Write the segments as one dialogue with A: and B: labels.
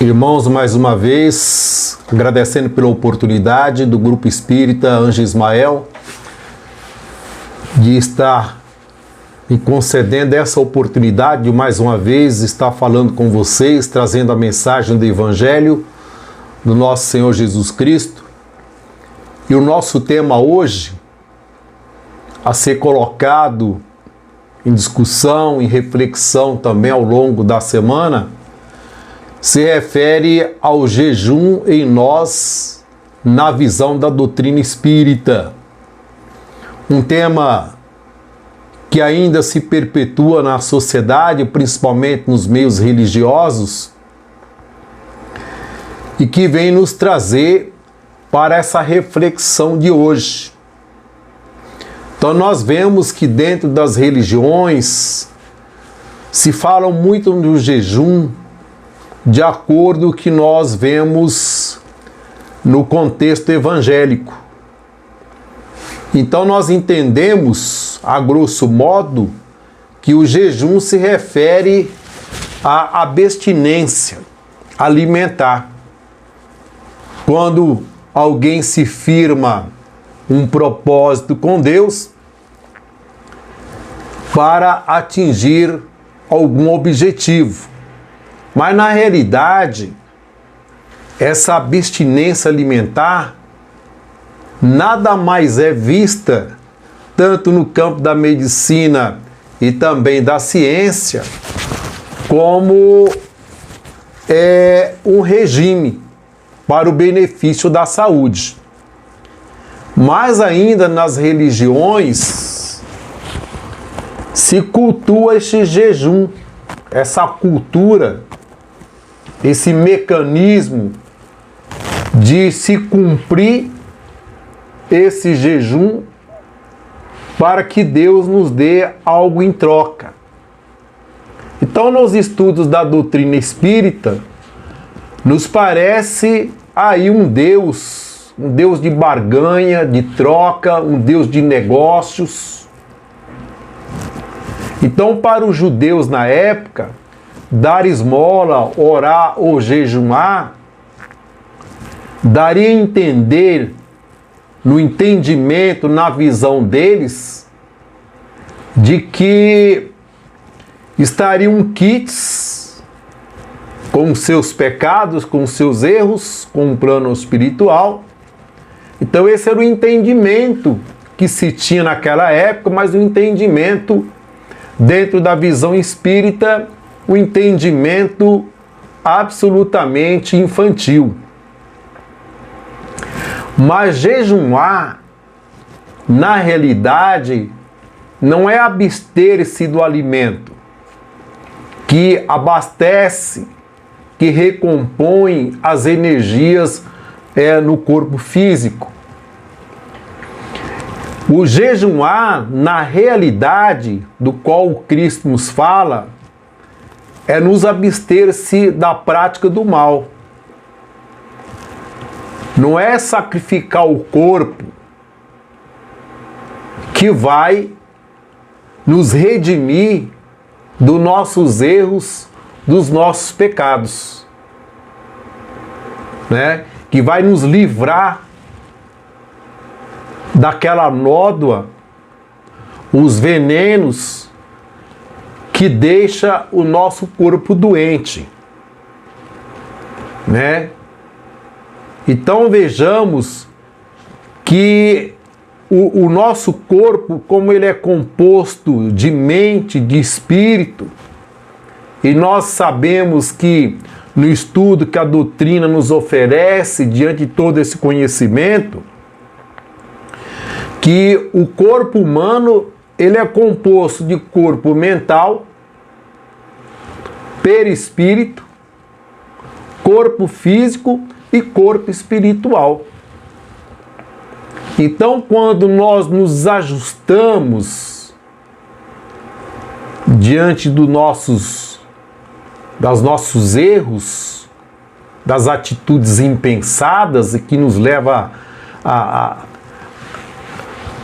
A: Irmãos, mais uma vez, agradecendo pela oportunidade do Grupo Espírita Anjo Ismael de estar me concedendo essa oportunidade de mais uma vez estar falando com vocês, trazendo a mensagem do Evangelho do nosso Senhor Jesus Cristo. E o nosso tema hoje, a ser colocado em discussão, em reflexão também ao longo da semana, se refere ao jejum em nós na visão da doutrina espírita. Um tema que ainda se perpetua na sociedade, principalmente nos meios religiosos, e que vem nos trazer para essa reflexão de hoje. Então nós vemos que dentro das religiões se fala muito do jejum, de acordo com o que nós vemos no contexto evangélico. Então nós entendemos, a grosso modo, que o jejum se refere à abstinência alimentar. Quando alguém se firma um propósito com Deus para atingir algum objetivo. Mas na realidade, essa abstinência alimentar nada mais é vista, tanto no campo da medicina e também da ciência, como um regime para o benefício da saúde. Mas ainda nas religiões se cultua esse jejum, essa cultura, esse mecanismo de se cumprir esse jejum para que Deus nos dê algo em troca. Então, nos estudos da doutrina espírita, nos parece aí um Deus de barganha, de troca, um Deus de negócios. Então, para os judeus na época, dar esmola, orar ou jejumar, daria a entender, no entendimento, na visão deles, de que estariam quites com seus pecados, com seus erros, com um plano espiritual. Então esse era o entendimento que se tinha naquela época, mas o entendimento dentro da visão espírita, o entendimento absolutamente infantil. Mas jejumar, na realidade, não é abster-se do alimento que abastece, que recompõe as energias no corpo físico. O jejumar, na realidade, do qual o Cristo nos fala, é nos abster-se da prática do mal. Não é sacrificar o corpo que vai nos redimir dos nossos erros, dos nossos pecados, né? Que vai nos livrar daquela nódoa, os venenos que deixa o nosso corpo doente, né? Então vejamos que o nosso corpo, como ele é composto de mente, de espírito, e nós sabemos que no estudo que a doutrina nos oferece, diante de todo esse conhecimento, que o corpo humano ele é composto de corpo mental, perispírito, corpo físico e corpo espiritual. Então, quando nós nos ajustamos diante dos nossos erros, das atitudes impensadas e que nos leva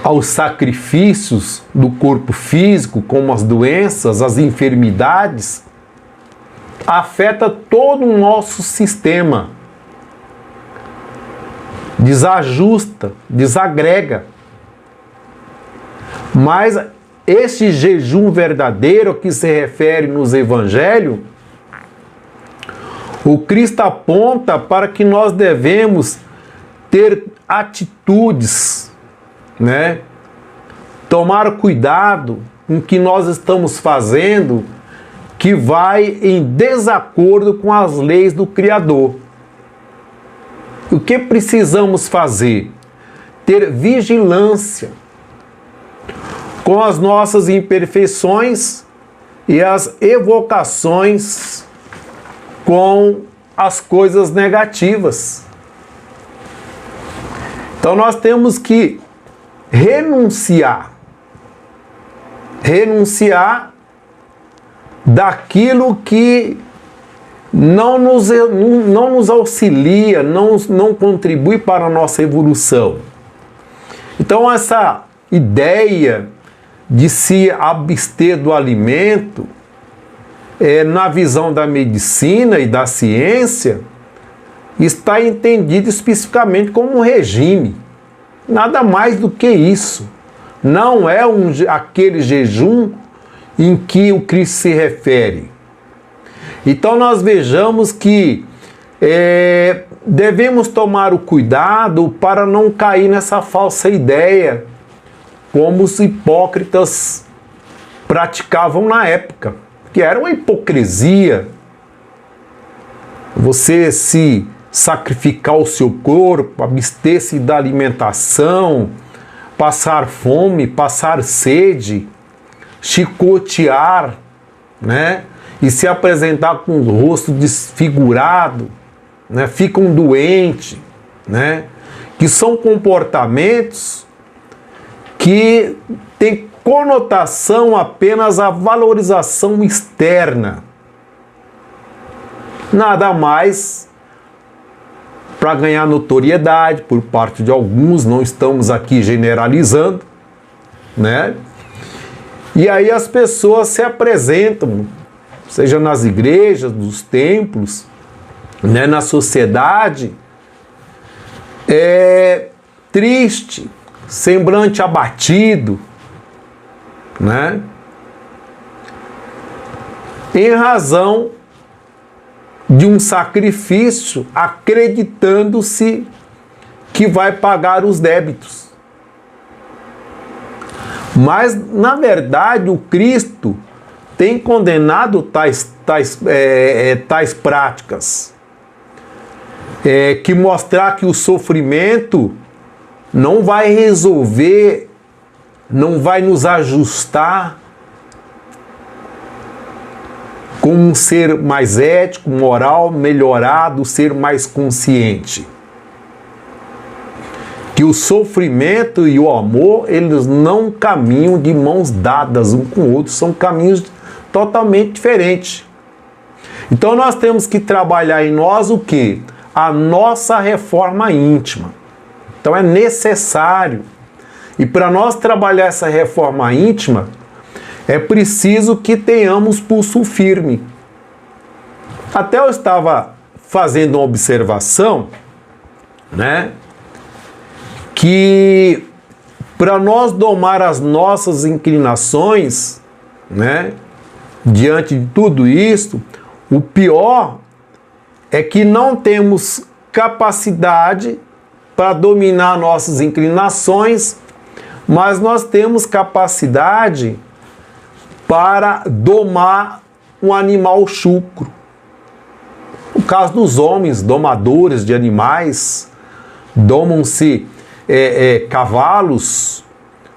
A: aos sacrifícios do corpo físico, como as doenças, as enfermidades, afeta todo o nosso sistema, desajusta, desagrega. Mas esse jejum verdadeiro que se refere nos evangelhos, o Cristo aponta para que nós devemos ter atitudes, né? Tomar cuidado com o que nós estamos fazendo que vai em desacordo com as leis do Criador. O que precisamos fazer? Ter vigilância com as nossas imperfeições e as evocações com as coisas negativas. Então nós temos que renunciar daquilo que não nos auxilia, não contribui para a nossa evolução. Então essa ideia de se abster do alimento, na visão da medicina e da ciência, está entendido especificamente como um regime. Nada mais do que isso. Não é aquele jejum em que o Cristo se refere. Então nós vejamos que devemos tomar o cuidado para não cair nessa falsa ideia, como os hipócritas praticavam na época, que era uma hipocrisia. Você se sacrificar o seu corpo, abster-se da alimentação, passar fome, passar sede, chicotear, né? E se apresentar com o rosto desfigurado, né? Ficam doentes, né? Que são comportamentos que têm conotação apenas a valorização externa. Nada mais para ganhar notoriedade por parte de alguns, não estamos aqui generalizando, né? E aí as pessoas se apresentam, seja nas igrejas, nos templos, né, na sociedade, triste, semblante abatido, né? Em razão de um sacrifício, acreditando-se que vai pagar os débitos. Mas, na verdade, o Cristo tem condenado tais práticas. Que mostrar que o sofrimento não vai resolver, não vai nos ajustar como um ser mais ético, moral, melhorado, ser mais consciente. Que o sofrimento e o amor, eles não caminham de mãos dadas um com o outro, são caminhos totalmente diferentes. Então nós temos que trabalhar em nós o quê? A nossa reforma íntima. Então é necessário. E para nós trabalhar essa reforma íntima, é preciso que tenhamos pulso firme. Até eu estava fazendo uma observação, né? Que para nós domar as nossas inclinações, né? Diante de tudo isso, o pior é que não temos capacidade para dominar nossas inclinações, mas nós temos capacidade para domar um animal chucro. No caso dos homens, domadores de animais, domam-se cavalos,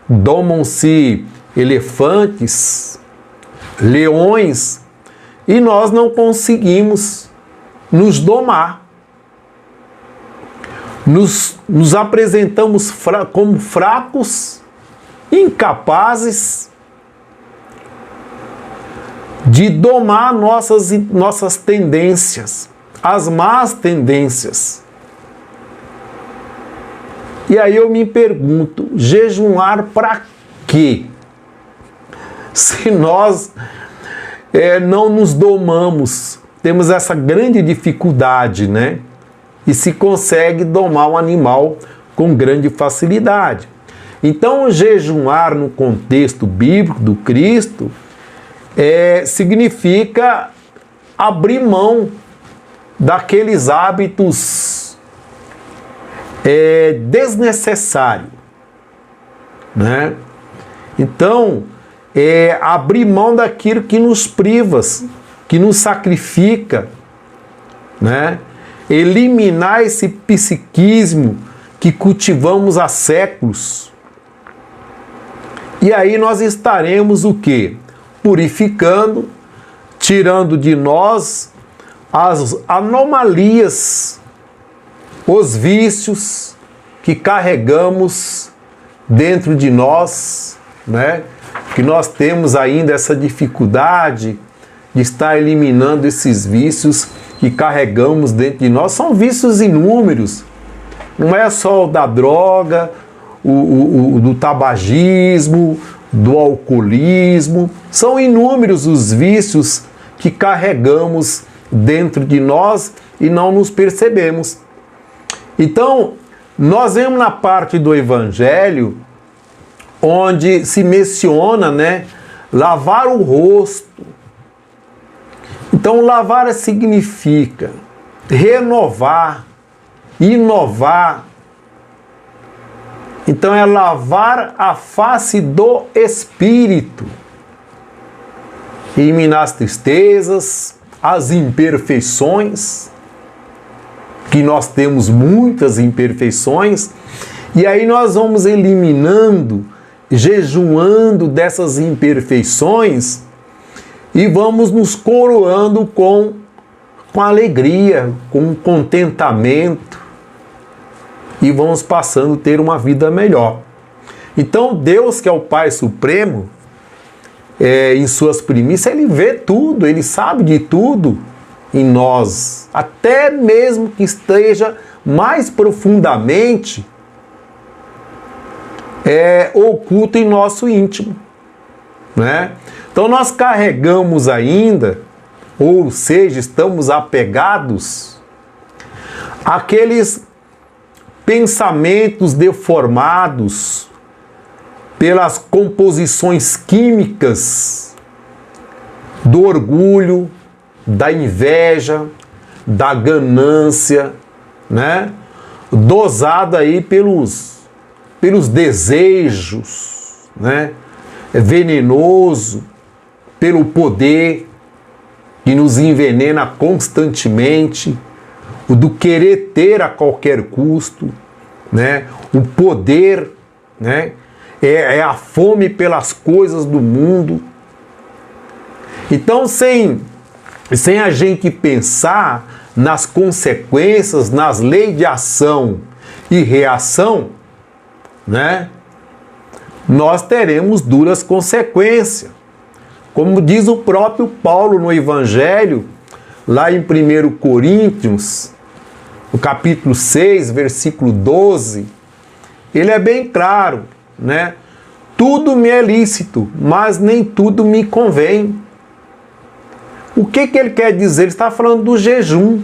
A: domam-se elefantes, leões, e nós não conseguimos nos domar. Nos apresentamos como fracos, incapazes de domar nossas tendências, as más tendências. E aí eu me pergunto, jejuar para quê? Se nós não nos domamos temos essa grande dificuldade, né? E se consegue domar um animal com grande facilidade. Então, jejuar no contexto bíblico do Cristo significa abrir mão daqueles hábitos desnecessários, né? Então, abrir mão daquilo que nos priva, que nos sacrifica, né? Eliminar esse psiquismo que cultivamos há séculos. E aí nós estaremos o quê? Purificando, tirando de nós as anomalias, os vícios que carregamos dentro de nós, né? Que nós temos ainda essa dificuldade de estar eliminando esses vícios que carregamos dentro de nós. São vícios inúmeros, não é só o da droga, do tabagismo, do alcoolismo, são inúmeros os vícios que carregamos dentro de nós e não nos percebemos. Então, nós vemos na parte do Evangelho onde se menciona, né, lavar o rosto. Então, lavar significa renovar, inovar. Então, é lavar a face do Espírito. Eliminar as tristezas, as imperfeições, que nós temos muitas imperfeições, e aí nós vamos eliminando, jejuando dessas imperfeições e vamos nos coroando com alegria, com contentamento e vamos passando a ter uma vida melhor. Então Deus, que é o Pai Supremo, em suas primícias, Ele vê tudo, Ele sabe de tudo em nós, até mesmo que esteja mais profundamente oculto em nosso íntimo, né? Então nós carregamos ainda, ou seja, estamos apegados àqueles pensamentos deformados pelas composições químicas do orgulho, da inveja, da ganância, né? Dosada aí pelos desejos, né? Venenoso, pelo poder que nos envenena constantemente, o do querer ter a qualquer custo, né? O poder, né? É a fome pelas coisas do mundo. Então, sem a gente pensar nas consequências, nas leis de ação e reação, né? Nós teremos duras consequências. Como diz o próprio Paulo no Evangelho, lá em 1 Coríntios, no capítulo 6, versículo 12, ele é bem claro, né? Tudo me é lícito, mas nem tudo me convém. O que ele quer dizer? Ele está falando do jejum,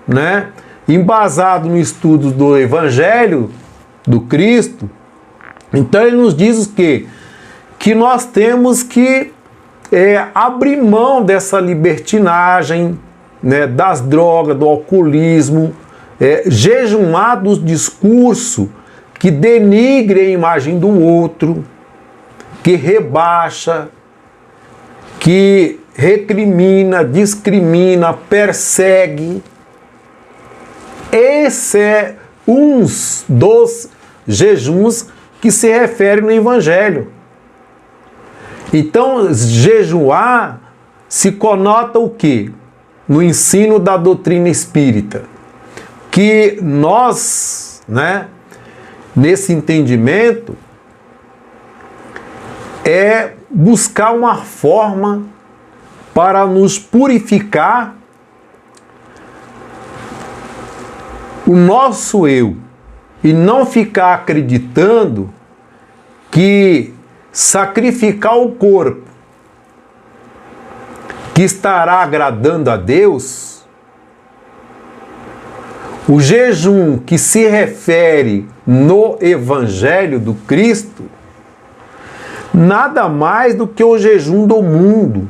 A: né? Embasado no estudo do Evangelho do Cristo. Então ele nos diz o quê? Que nós temos que abrir mão dessa libertinagem, né, das drogas, do alcoolismo, jejumar dos discursos que denigre a imagem do outro, que rebaixa, que recrimina, discrimina, persegue. Esse é um dos jejuns que se refere no Evangelho. Então, jejuar se conota o quê? No ensino da doutrina espírita. Que nós, né, nesse entendimento, é buscar uma forma para nos purificar o nosso eu e não ficar acreditando que sacrificar o corpo que estará agradando a Deus, o jejum que se refere no Evangelho do Cristo, nada mais do que o jejum do mundo,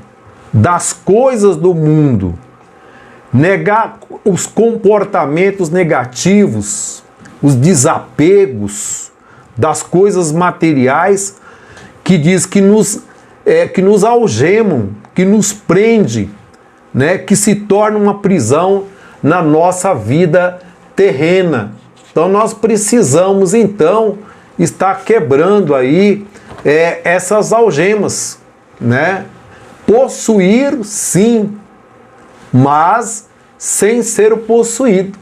A: das coisas do mundo, negar os comportamentos negativos, os desapegos das coisas materiais que diz que nos algemam, que nos prende, né, que se torna uma prisão na nossa vida terrena. Então nós precisamos então estar quebrando aí essas algemas, né? Possuir sim, mas sem ser possuído.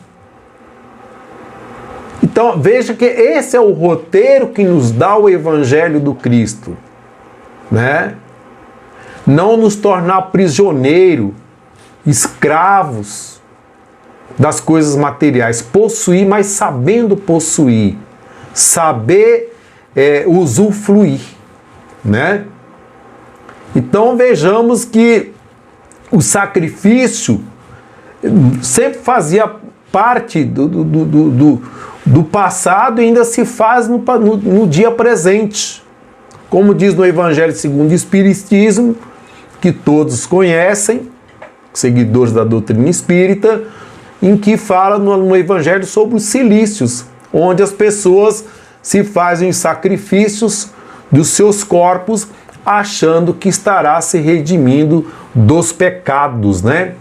A: Então veja que esse é o roteiro que nos dá o Evangelho do Cristo, né? Não nos tornar prisioneiro, escravos das coisas materiais, possuir, mas sabendo possuir, saber usufruir, né? Então vejamos que o sacrifício sempre fazia parte do passado e ainda se faz no dia presente. Como diz no Evangelho segundo o Espiritismo, que todos conhecem, seguidores da doutrina espírita, em que fala no Evangelho sobre os cilícios, onde as pessoas se fazem os sacrifícios dos seus corpos, achando que estará se redimindo dos pecados, né?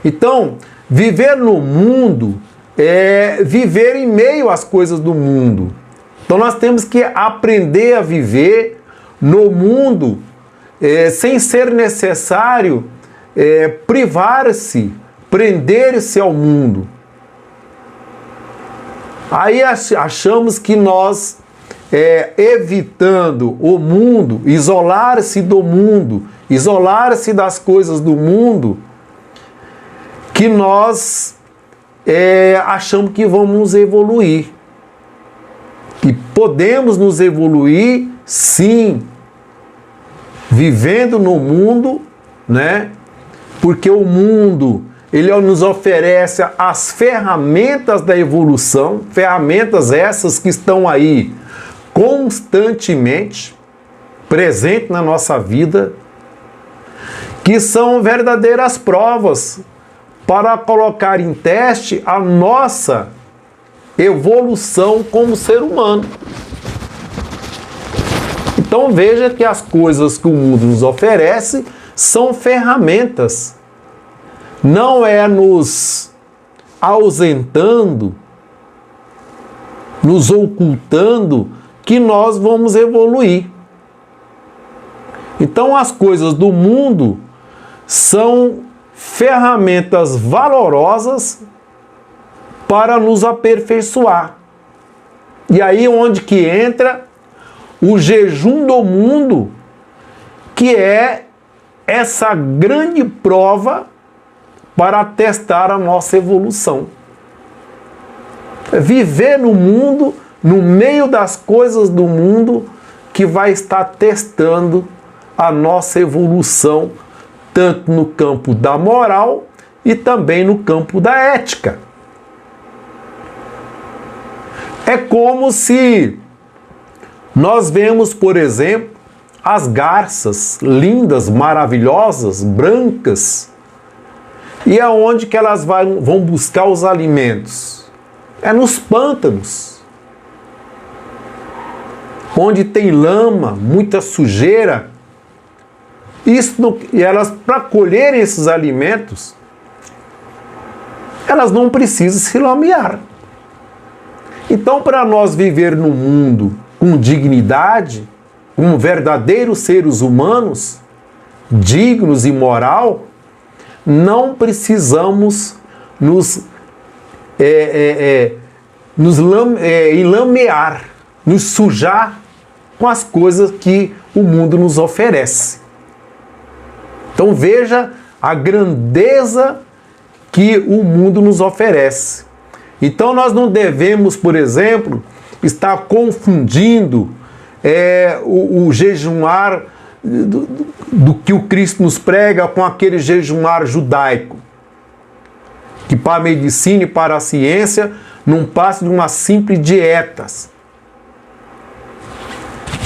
A: Então, viver no mundo é viver em meio às coisas do mundo. Então nós temos que aprender a viver no mundo sem ser necessário privar-se, prender-se ao mundo. Aí achamos que nós, evitando o mundo, isolar-se do mundo, isolar-se das coisas do mundo, que nós achamos que vamos evoluir. E podemos nos evoluir, sim, vivendo no mundo, né? Porque o mundo, ele nos oferece as ferramentas da evolução, ferramentas essas que estão aí constantemente presentes na nossa vida, que são verdadeiras provas para colocar em teste a nossa evolução como ser humano. Então veja que as coisas que o mundo nos oferece são ferramentas. Não é nos ausentando, nos ocultando, que nós vamos evoluir. Então as coisas do mundo são ferramentas valorosas para nos aperfeiçoar. E aí onde que entra o jejum do mundo, que é essa grande prova para testar a nossa evolução. Viver no mundo, no meio das coisas do mundo, que vai estar testando a nossa evolução, tanto no campo da moral e também no campo da ética. É como se nós vemos, por exemplo, as garças lindas, maravilhosas, brancas, e aonde que elas vão buscar os alimentos? É nos pântanos, onde tem lama, muita sujeira. E elas, para colherem esses alimentos, elas não precisam se lamear. Então, para nós viver no mundo com dignidade, como verdadeiros seres humanos, dignos e moral, não precisamos nos enlamear, nos sujar com as coisas que o mundo nos oferece. Então veja a grandeza que o mundo nos oferece. Então nós não devemos, por exemplo, estar confundindo o jejuar do que o Cristo nos prega com aquele jejumar judaico, que para a medicina e para a ciência não passa de uma simples dietas.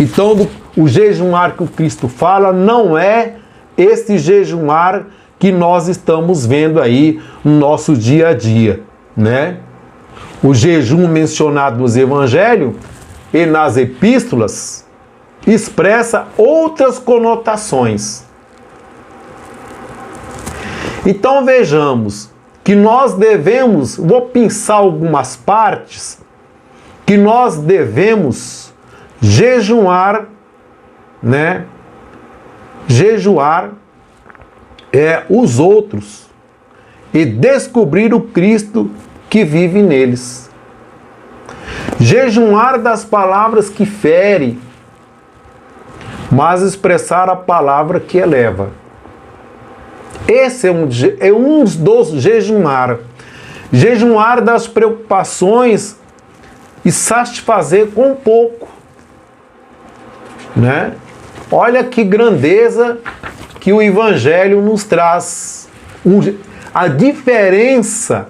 A: Então, o jejumar que o Cristo fala não é esse jejumar que nós estamos vendo aí no nosso dia a dia, né? O jejum mencionado nos evangelhos e nas epístolas expressa outras conotações. Então vejamos que nós devemos, vou pensar algumas partes, que nós devemos jejuar, né? Jejuar os outros e descobrir o Cristo que vive neles. Jejuar das palavras que ferem, mas expressar a palavra que eleva. Esse é um dos jejuar. Jejuar das preocupações e satisfazer com pouco, né? Olha que grandeza que o Evangelho nos traz. A diferença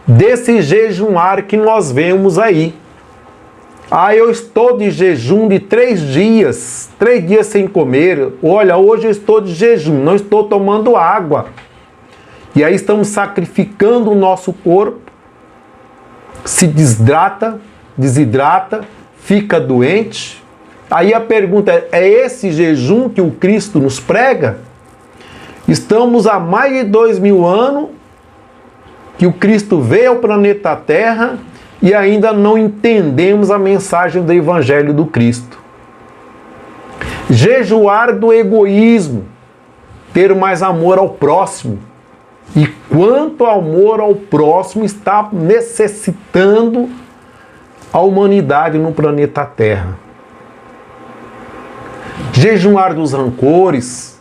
A: desse jejuar que nós vemos aí. Eu estou de jejum de 3 dias sem comer. Olha, hoje eu estou de jejum, não estou tomando água. E aí estamos sacrificando o nosso corpo, se desidrata, fica doente. Aí a pergunta é esse jejum que o Cristo nos prega? Estamos há mais de 2000 anos que o Cristo veio ao planeta Terra e ainda não entendemos a mensagem do Evangelho do Cristo. Jejuar do egoísmo, ter mais amor ao próximo. E quanto amor ao próximo está necessitando a humanidade no planeta Terra. Jejuar dos rancores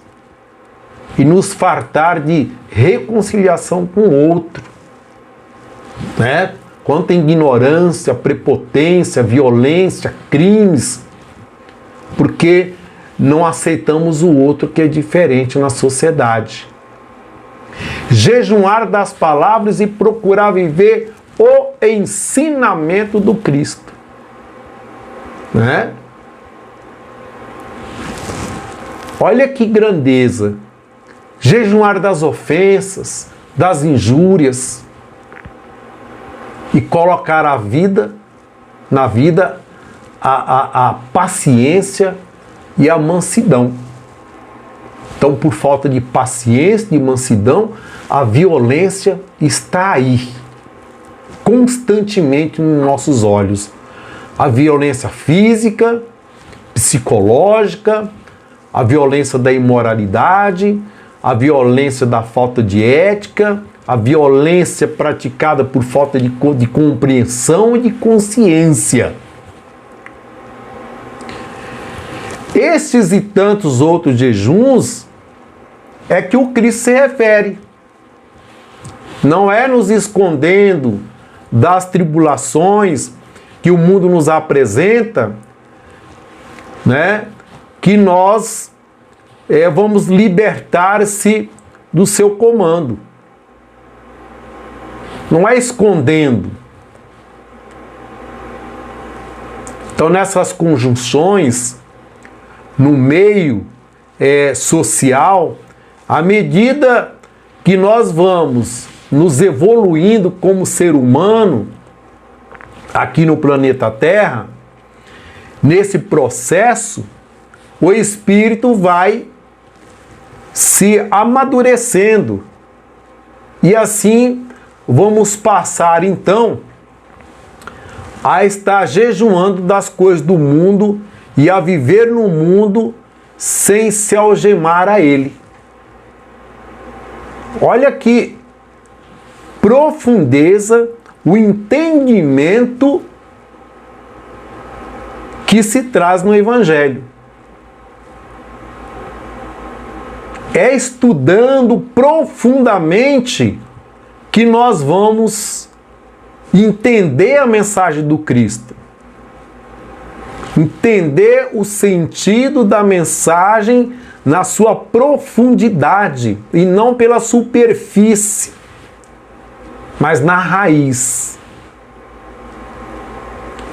A: e nos fartar de reconciliação com o outro, né? Quanta ignorância, prepotência, violência, crimes, porque não aceitamos o outro que é diferente na sociedade. Jejuar das palavras e procurar viver o ensinamento do Cristo, né? Olha que grandeza. Jejuar das ofensas, das injúrias e colocar na vida a paciência e a mansidão. Então, por falta de paciência, de mansidão, a violência está aí, constantemente nos nossos olhos. A violência física, psicológica, a violência da imoralidade, a violência da falta de ética, a violência praticada por falta de compreensão e de consciência. Estes e tantos outros jejuns é que o Cristo se refere. Não é nos escondendo das tribulações que o mundo nos apresenta, né, que nós vamos libertar-se do seu comando. Não é escondendo. Então, nessas conjunções, no meio social, à medida que nós vamos nos evoluindo como ser humano aqui no planeta Terra, nesse processo, o espírito vai se amadurecendo. E assim vamos passar então a estar jejuando das coisas do mundo e a viver no mundo sem se algemar a ele. Olha que profundeza, o entendimento que se traz no Evangelho. É estudando profundamente que nós vamos entender a mensagem do Cristo. Entender o sentido da mensagem na sua profundidade e não pela superfície, mas na raiz.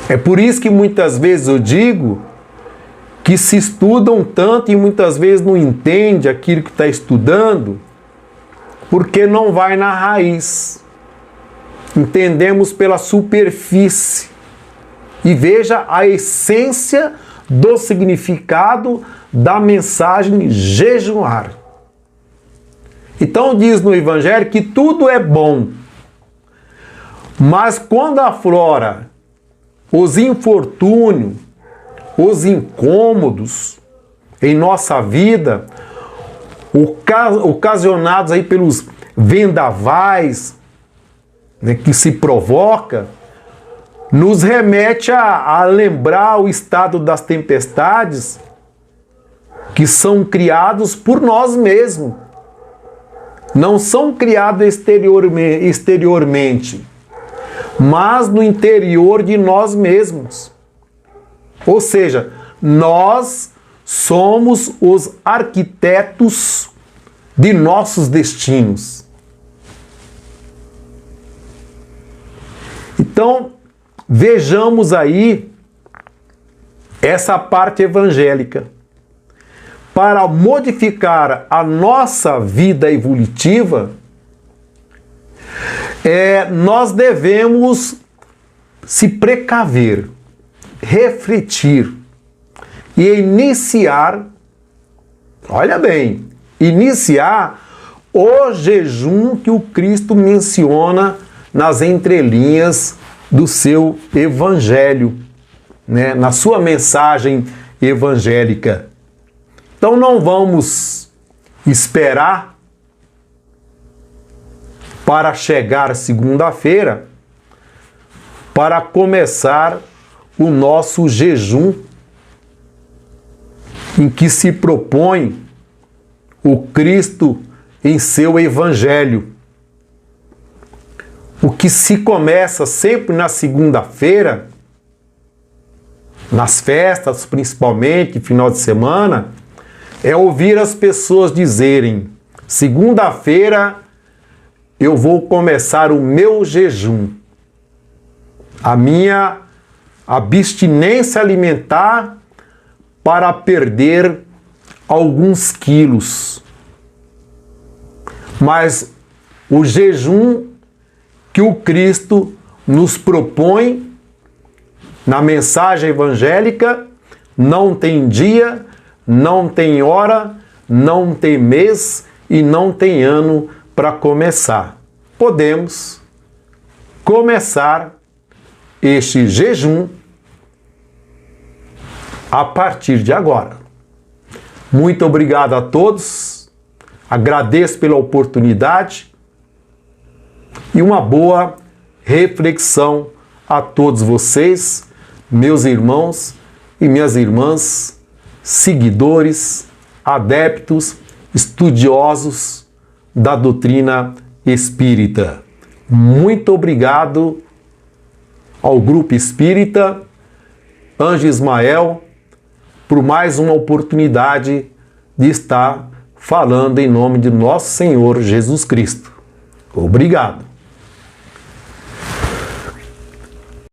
A: É por isso que muitas vezes eu digo que se estudam tanto e muitas vezes não entende aquilo que está estudando, porque não vai na raiz. Entendemos pela superfície. E veja a essência do significado da mensagem jejuar. Então diz no Evangelho que tudo é bom, mas quando aflora os infortúnios, os incômodos em nossa vida, ocasionados aí pelos vendavais, né, que se provoca, nos remete a lembrar o estado das tempestades que são criados por nós mesmos. Não são criados exteriormente, mas no interior de nós mesmos. Ou seja, nós somos os arquitetos de nossos destinos. Então, vejamos aí essa parte evangélica. Para modificar a nossa vida evolutiva, nós devemos se precaver, refletir e iniciar, olha bem, iniciar o jejum que o Cristo menciona nas entrelinhas do seu evangelho, né, na sua mensagem evangélica. Então não vamos esperar para chegar segunda-feira para começar o nosso jejum, em que se propõe o Cristo em seu evangelho. O que se começa sempre na segunda-feira, nas festas principalmente, final de semana, é ouvir as pessoas dizerem: segunda-feira eu vou começar o meu jejum, a minha abstinência alimentar para perder alguns quilos. Mas o jejum que o Cristo nos propõe na mensagem evangélica não tem dia, não tem hora, não tem mês e não tem ano para começar. Podemos começar este jejum a partir de agora. Muito obrigado a todos, agradeço pela oportunidade e uma boa reflexão a todos vocês, meus irmãos e minhas irmãs, seguidores, adeptos, estudiosos da doutrina espírita. Muito obrigado ao Grupo Espírita Anjo Ismael por mais uma oportunidade de estar falando em nome de nosso Senhor Jesus Cristo. Obrigado.